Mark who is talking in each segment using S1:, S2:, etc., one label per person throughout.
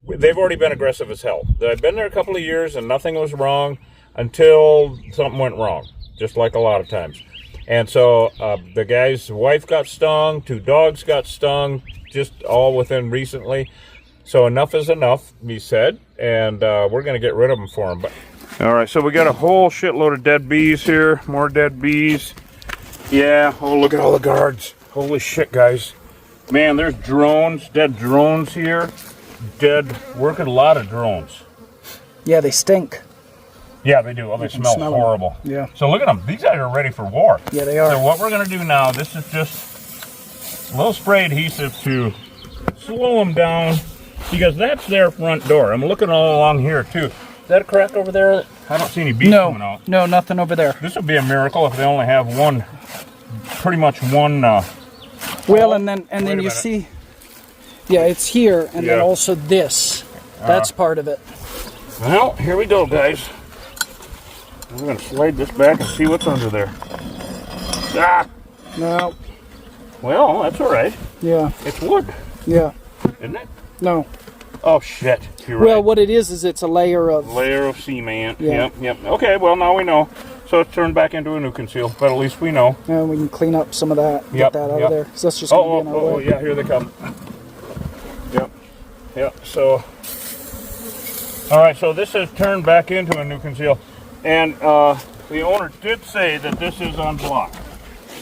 S1: they've already been aggressive as hell. I've been there a couple of years and nothing was wrong until something went wrong, just like a lot of times. And so the guy's wife got stung, 2 dogs got stung, just all within recently. So enough is enough, he said, and we're going to get rid of them for him. But all right, so we got a whole shitload of dead bees here, more dead bees. Yeah, oh, look at all the guards. Holy shit, guys. Man, there's drones, dead drones here. Working a lot of drones.
S2: Yeah, they stink.
S1: Yeah, they do. Oh, they smell horrible.
S2: Them. Yeah.
S1: So look at them. These guys are ready for war.
S2: Yeah, they are.
S1: So what we're going to do now, this is just a little spray adhesive to slow them down, because that's their front door. I'm looking all along here, too. Is that a crack over there? I don't see any bees coming out.
S2: No, nothing over there.
S1: This would be a miracle if they only have one, pretty much one.
S2: Well, and then you see, yeah, it's here, and then also this. That's part of it.
S1: Well, here we go, guys. I'm going to slide this back and see what's under there. Ah!
S2: No.
S1: Well, that's all right.
S2: Yeah.
S1: It's wood.
S2: Yeah.
S1: Isn't it?
S2: No.
S1: Oh, shit. You're right.
S2: Well, what it is it's a layer of...
S1: cement.
S2: Yeah.
S1: Yep. Okay, well, now we know. So it's turned back into a new conceal, but at least we know.
S2: And we can clean up some of that, get that out of there. So that's just going to be in our way.
S1: Yeah, here they come. Yep. So, all right, so this is turned back into a new conceal. And the owner did say that this is unblocked.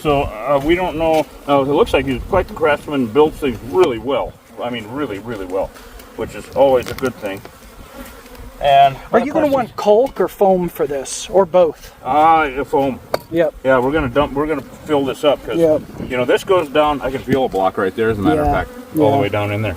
S1: So we don't know. It looks like he's quite the craftsman, builds things really well. I mean, really, really well, which is always a good thing. And
S2: are you going to want caulk or foam for this, or both?
S1: Foam.
S2: Yep.
S1: Yeah, we're gonna fill this up because you know, this goes down. I can feel a block right there, as a matter of fact, all the way down in there.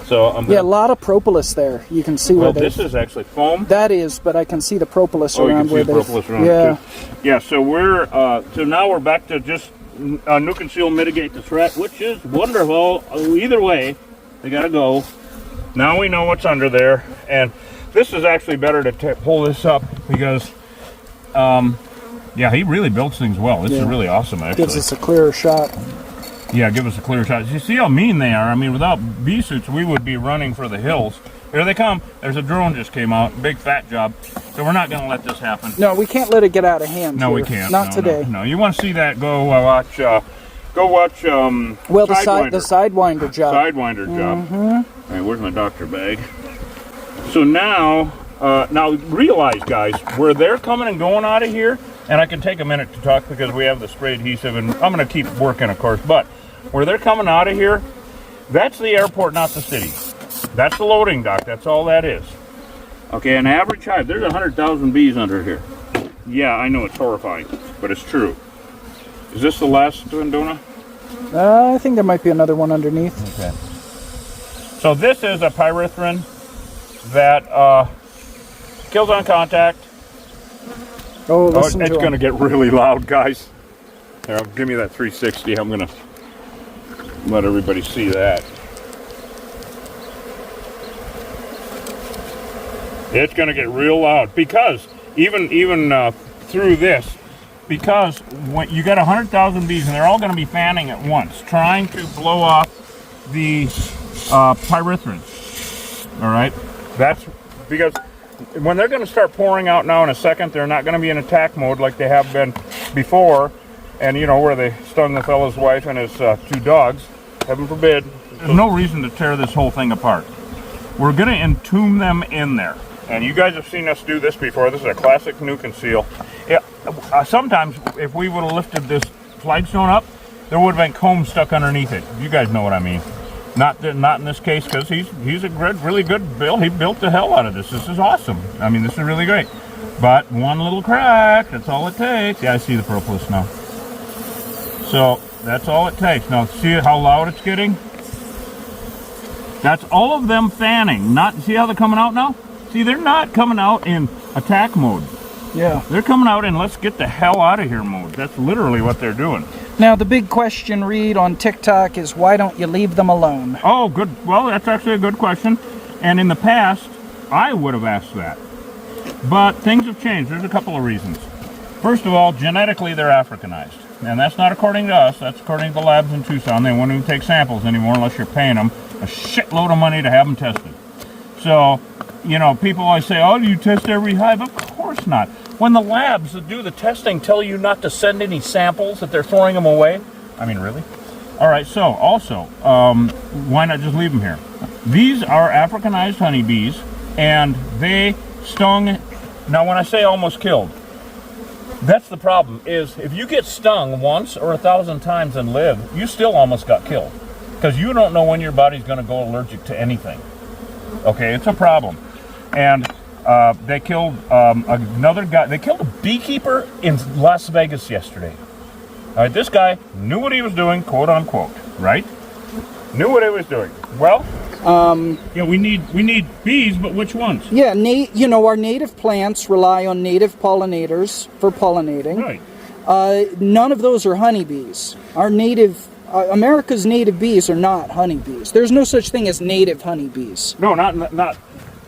S1: So I'm gonna,
S2: a lot of propolis there. You can see where
S1: this is actually foam.
S2: That is, but I can see the propolis around where
S1: the propolis around it too. Yeah. So we're so now we're back to just new conceal, mitigate the threat, which is wonderful. Either way, they gotta go. Now we know what's under there, and this is actually better to pull this up because, yeah, he really builds things well. This is really awesome, actually.
S2: Gives us a clearer shot.
S1: Yeah, give us a clear shot. You see how mean they are? I mean, without bee suits, we would be running for the hills. Here they come. There's a drone just came out. Big fat job. So we're not going to let this happen.
S2: No, we can't let it get out of hand.
S1: No, we can't.
S2: Not today.
S1: No, you want to see that? Go watch. Well,
S2: the Sidewinder job.
S1: Sidewinder job. All right, where's my doctor bag? So now realize, guys, where they're coming and going out of here, and I can take a minute to talk because we have the spray adhesive, and I'm going to keep working, of course, but where they're coming out of here, that's the airport, not the city. That's the loading dock. That's all that is. Okay, an average hive, there's 100,000 bees under here. Yeah, I know it's horrifying, but it's true. Is this the last one, Dona?
S2: I think there might be another one underneath.
S1: Okay. So this is a pyrethrin that kills on contact.
S2: It's
S1: going to get really loud, guys. Here, give me that 360. I'm going to let everybody see that. It's going to get real loud because even through this, because when you got 100,000 bees and they're all going to be fanning at once, trying to blow off the pyrethrin. All right, that's because when they're going to start pouring out now in a second, they're not going to be in attack mode like they have been before. And you know, where they stung the fellow's wife and his 2 dogs. Heaven forbid. There's no reason to tear this whole thing apart. We're going to entomb them in there. And you guys have seen us do this before. This is a classic new conceal. Yeah, sometimes if we would have lifted this flagstone up, there would have been comb stuck underneath it. You guys know what I mean. Not in this case, because he's a really good build. He built the hell out of this. This is awesome. I mean, this is really great. But one little crack, that's all it takes. Yeah, I see the propolis now. So that's all it takes. Now see how loud it's getting? That's all of them fanning. See how they're coming out now? See, they're not coming out in attack mode.
S2: Yeah.
S1: They're coming out in let's get the hell out of here mode. That's literally what they're doing.
S2: Now, the big question, Reed, on TikTok is why don't you leave them alone?
S1: Oh, good. Well, that's actually a good question. And in the past, I would have asked that. But things have changed. There's a couple of reasons. First of all, genetically, they're Africanized. And that's not according to us. That's according to the labs in Tucson. They won't even take samples anymore unless you're paying them a shitload of money to have them tested. So, people always say, oh, do you test every hive? Of course not. When the labs that do the testing tell you not to send any samples, that they're throwing them away, I mean, really? All right, so also, why not just leave them here? These are Africanized honeybees, and they stung. Now, when I say almost killed, that's the problem, is if you get stung once or 1,000 times and live, you still almost got killed. Because you don't know when your body's going to go allergic to anything. Okay, it's a problem. And they killed another guy. They killed a beekeeper in Las Vegas yesterday. All right, this guy knew what he was doing, quote unquote, right? Knew what he was doing. Well, we need bees, but which ones?
S2: Yeah, our native plants rely on native pollinators for pollinating.
S1: Right.
S2: None of those are honeybees. America's native bees are not honeybees. There's no such thing as native honeybees.
S1: No, not.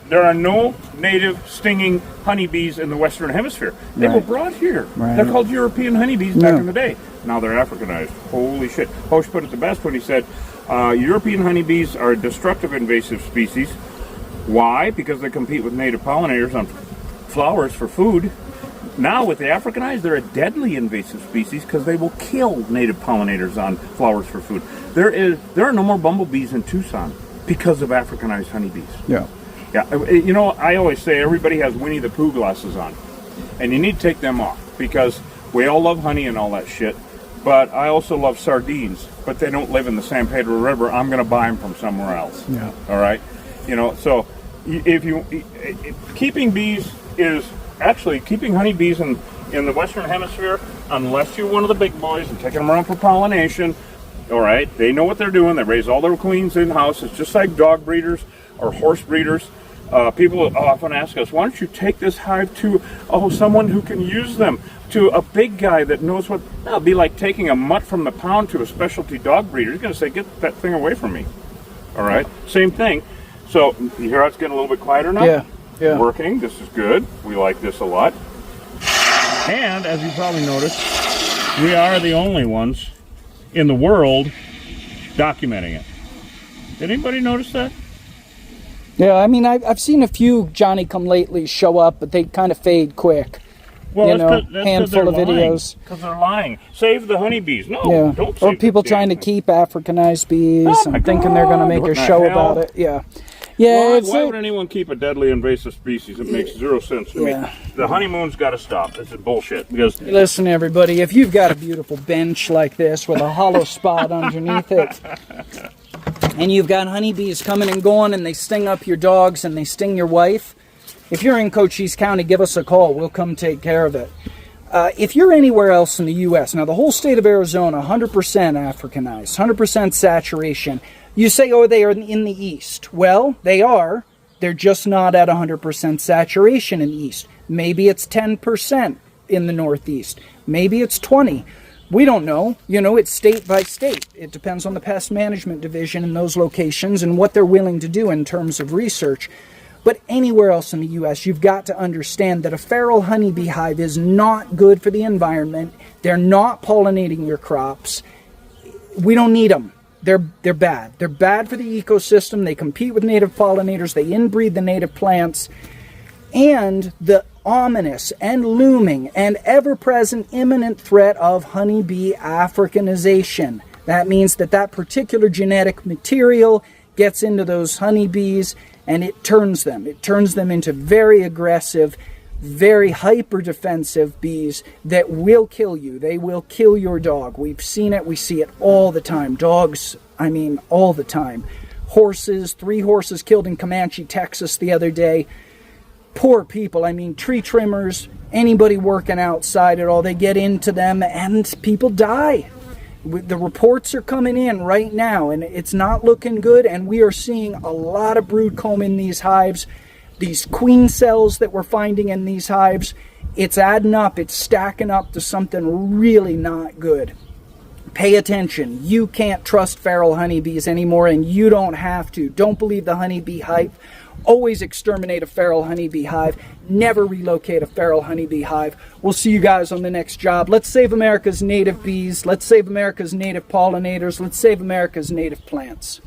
S1: There are no native stinging honeybees in the Western Hemisphere. They were brought here.
S2: Right.
S1: They're called European honeybees back in the day. Now they're Africanized. Holy shit. Hosh put it the best when he said, European honeybees are a destructive invasive species. Why? Because they compete with native pollinators on flowers for food. Now with the Africanized, they're a deadly invasive species because they will kill native pollinators on flowers for food. There are no more bumblebees in Tucson because of Africanized honeybees.
S2: Yeah.
S1: Yeah, I always say everybody has Winnie the Pooh glasses on, and you need to take them off because we all love honey and all that shit, but I also love sardines, but they don't live in the San Pedro River. I'm going to buy them from somewhere else.
S2: Yeah.
S1: All right? So keeping bees is actually keeping honeybees in the Western Hemisphere, unless you're one of the big boys and taking them around for pollination. All right? They know what they're doing. They raise all their queens in-house. It's just like dog breeders or horse breeders. People often ask us, why don't you take this hive to someone who can use them, to a big guy that knows what. It'll be like taking a mutt from the pound to a specialty dog breeder. He's going to say, get that thing away from me. All right? Same thing. So you hear it's getting a little bit quieter now?
S2: Yeah.
S1: Working. This is good. We like this a lot. And as you probably noticed, we are the only ones in the world documenting it. Did anybody notice that?
S2: Yeah, I mean, I've seen a few Johnny-come-latelys show up, but they kind of fade quick.
S1: Well, that's
S2: handful of videos.
S1: Because they're lying. Save the honeybees. No, don't save
S2: or people trying to keep Africanized bees and thinking they're going to make a show about it. Yeah. Yeah.
S1: Why would anyone keep a deadly invasive species? It makes zero sense to me. The honeymoon's got to stop. This is bullshit. Because
S2: listen, everybody, if you've got a beautiful bench like this with a hollow spot underneath it, and you've got honeybees coming and going, and they sting up your dogs and they sting your wife, if you're in Cochise County, give us a call. We'll come take care of it. If you're anywhere else in the U.S., now the whole state of Arizona, 100% Africanized, 100% saturation. You say, oh, they are in the east. Well, they are. They're just not at 100% saturation in the east. Maybe it's 10% in the northeast. Maybe it's 20%. We don't know. It's state by state. It depends on the pest management division in those locations and what they're willing to do in terms of research. But anywhere else in the U.S., you've got to understand that a feral honeybee hive is not good for the environment. They're not pollinating your crops. We don't need them. They're bad. They're bad for the ecosystem. They compete with native pollinators. They inbreed the native plants. And the ominous and looming and ever-present imminent threat of honeybee Africanization. That means that particular genetic material gets into those honeybees and it turns them. It turns them into very aggressive, very hyper-defensive bees that will kill you. They will kill your dog. We've seen it. We see it all the time. Dogs, all the time. Horses, 3 horses killed in Comanche, Texas the other day. Poor people, tree trimmers, anybody working outside at all, they get into them and people die. The reports are coming in right now and it's not looking good, and we are seeing a lot of brood comb in these hives. These queen cells that we're finding in these hives, it's adding up, it's stacking up to something really not good. Pay attention. You can't trust feral honeybees anymore, and you don't have to. Don't believe the honeybee hype. Always exterminate a feral honeybee hive. Never relocate a feral honeybee hive. We'll see you guys on the next job. Let's save America's native bees. Let's save America's native pollinators. Let's save America's native plants.